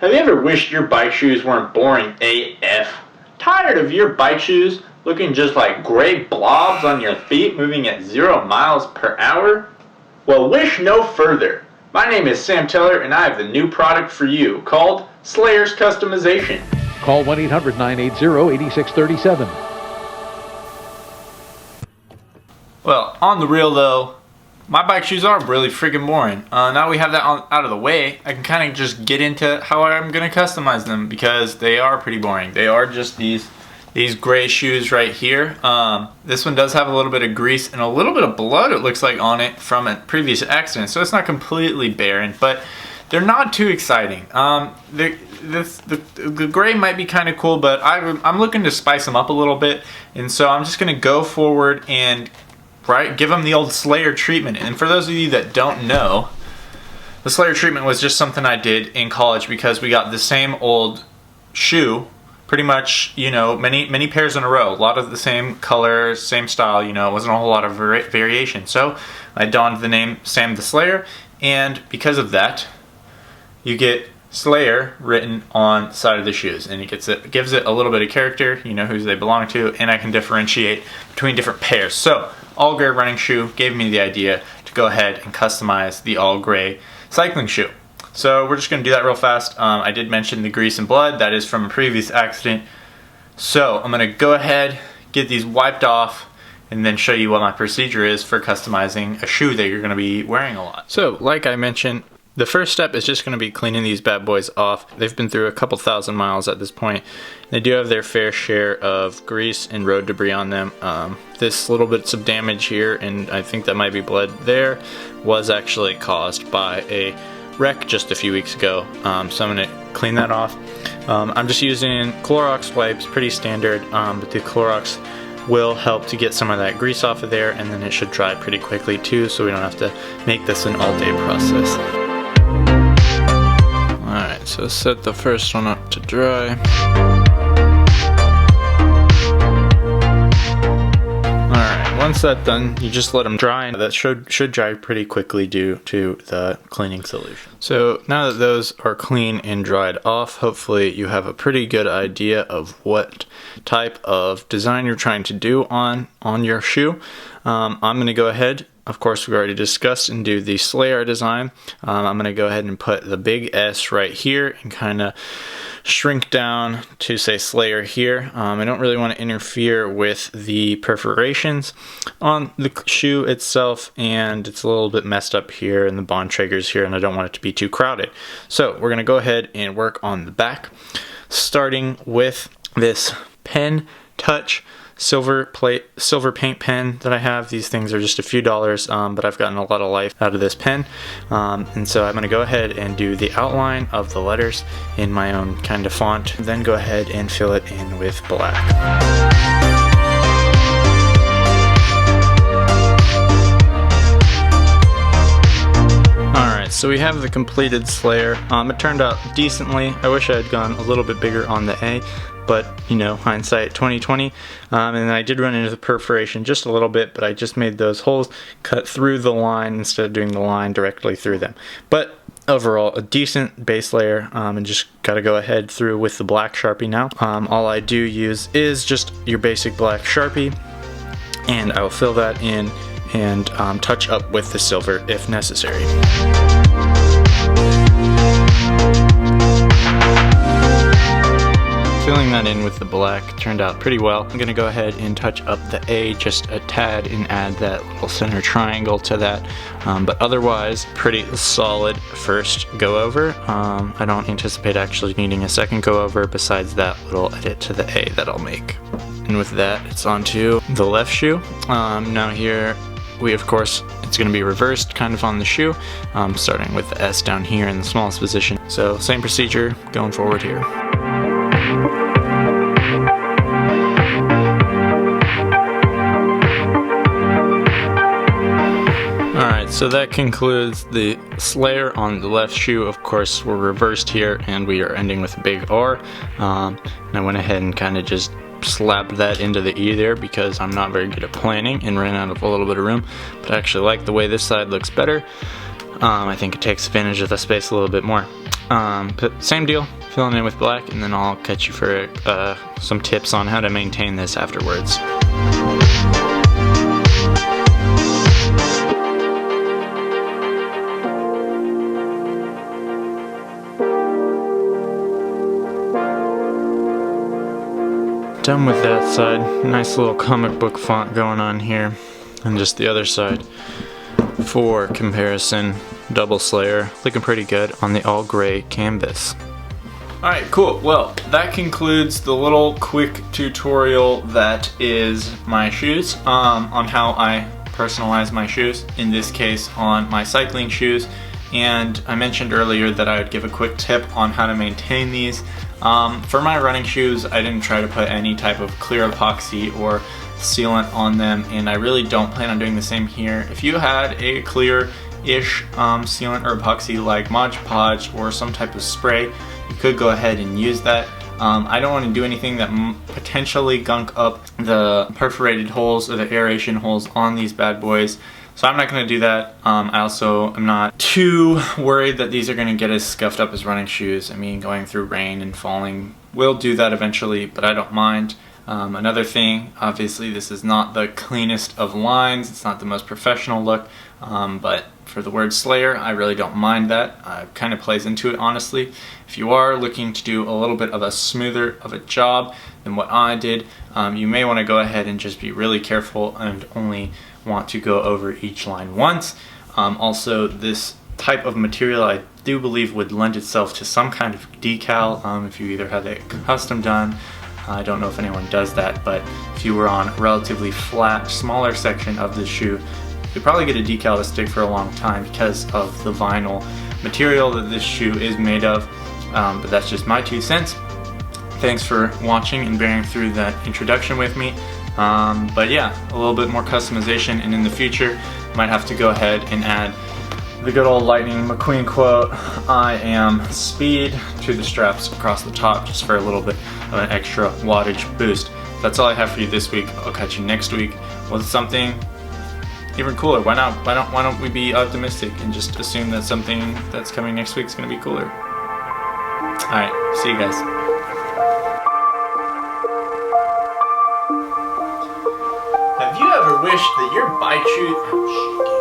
Have you ever wished your bike shoes weren't boring AF? Tired of your bike shoes looking just like gray blobs on your feet moving at 0 miles per hour? Well, wish no further. My name is Sam Teller and I have the new product for you called SLAYER's Customization. Call 1-800-980-8637. Well, on the real though, my bike shoes are really freaking boring. Now we have that out of the way, I can kind of just get into how I'm going to customize them because they are pretty boring. They are just these gray shoes right here. This one does have a little bit of grease and a little bit of blood, it looks like, on it from a previous accident. So it's not completely barren, but they're not too exciting. The gray might be kind of cool, but I'm looking to spice them up a little bit. And so I'm just going to go forward and give them the old Slayer treatment. And for those of you that don't know, the Slayer treatment was just something I did in college because we got the same old shoe, pretty much, you know, many pairs in a row, a lot of the same color, same style, you know, it wasn't a whole lot of variation. So I donned the name Sam the Slayer, and because of that, you get Slayer written on the side of the shoes, and it gives it a little bit of character, you know who they belong to, and I can differentiate between different pairs. So all gray running shoe gave me the idea to go ahead and customize the all gray cycling shoe. So we're just going to do that real fast. I did mention the grease and blood, that is from a previous accident. So I'm going to go ahead, get these wiped off, and then show you what my procedure is for customizing a shoe that you're going to be wearing a lot. So like I mentioned, the first step is just going to be cleaning these bad boys off. They've been through a couple thousand miles at this point. They do have their fair share of grease and road debris on them. This little bits of damage here, and I think that might be blood there, was actually caused by a wreck just a few weeks ago. So I'm going to clean that off. I'm just using Clorox wipes, pretty standard, but the Clorox will help to get some of that grease off of there, and then it should dry pretty quickly too, so we don't have to make this an all-day process. Alright, so set the first one up to dry. Alright, once that's done, you just let them dry, and that should dry pretty quickly due to the cleaning solution. So now that those are clean and dried off, hopefully you have a pretty good idea of what type of design you're trying to do on your shoe. I'm going to go ahead, of course we already discussed, and do the Slayer design. I'm going to go ahead and put the big S right here and kind of shrink down to say Slayer here. I don't really want to interfere with the perforations on the shoe itself, and it's a little bit messed up here and the bond triggers here, and I don't want it to be too crowded. So we're going to go ahead and work on the back, starting with this Pen Touch silver paint pen that I have. These things are just a few dollars, but I've gotten a lot of life out of this pen, and so I'm going to go ahead and do the outline of the letters in my own kind of font, then go ahead and fill it in with black. Alright, so we have the completed Slayer. It turned out decently. I wish I had gone a little bit bigger on the A, but you know, hindsight 2020. And I did run into the perforation just a little bit, but I just made those holes cut through the line instead of doing the line directly through them. But overall, a decent base layer, and just gotta go ahead through with the black Sharpie now. All I do use is just your basic black Sharpie, and I will fill that in and touch up with the silver if necessary. Filling that in with the black turned out pretty well. I'm going to go ahead and touch up the A just a tad and add that little center triangle to that. But otherwise, pretty solid first go over. I don't anticipate actually needing a second go over besides that little edit to the A that I'll make. And with that, it's onto the left shoe. Now here, of course, it's going to be reversed kind of on the shoe, starting with the S down here in the smallest position. So same procedure going forward here. Alright, so that concludes the Slayer on the left shoe. Of course, we're reversed here and we are ending with a big R. And I went ahead and kind of just slapped that into the E there because I'm not very good at planning and ran out of a little bit of room. But I actually like the way this side looks better. I think it takes advantage of the space a little bit more. But same deal, filling in with black, and then I'll catch you for some tips on how to maintain this afterwards. Done with that side. Nice little comic book font going on here. And just the other side. For comparison, double Slayer, looking pretty good on the all gray canvas. Alright, cool. Well, that concludes the little quick tutorial that is my shoes, on how I personalize my shoes, in this case on my cycling shoes. And I mentioned earlier that I would give a quick tip on how to maintain these. For my running shoes, I didn't try to put any type of clear epoxy or sealant on them, and I really don't plan on doing the same here. If you had a clear-ish sealant or epoxy like Mod Podge or some type of spray, you could go ahead and use that. I don't want to do anything that potentially gunk up the perforated holes or the aeration holes on these bad boys. So I'm not going to do that. I also am not too worried that these are going to get as scuffed up as running shoes. I mean, going through rain and falling will do that eventually, but I don't mind. Another thing, obviously this is not the cleanest of lines, it's not the most professional look, but for the word Slayer, I really don't mind that. It kind of plays into it, honestly. If you are looking to do a little bit of a smoother of a job than what I did, you may want to go ahead and just be really careful and only want to go over each line once. Also, this type of material I do believe would lend itself to some kind of decal if you either have it custom done. I don't know if anyone does that, but if you were on a relatively flat, smaller section of the shoe, you'd probably get a decal to stick for a long time because of the vinyl material that this shoe is made of. But that's just my 2 cents. Thanks for watching and bearing through that introduction with me. But yeah, a little bit more customization, and in the future, might have to go ahead and add the good old Lightning McQueen quote, "I am speed," to the straps across the top, just for a little bit of an extra wattage boost. That's all I have for you this week. I'll catch you next week with something even cooler. Why not? Why don't we be optimistic and just assume that something that's coming next week is going to be cooler? All right, see you guys. Have you ever wished that your bike shoes...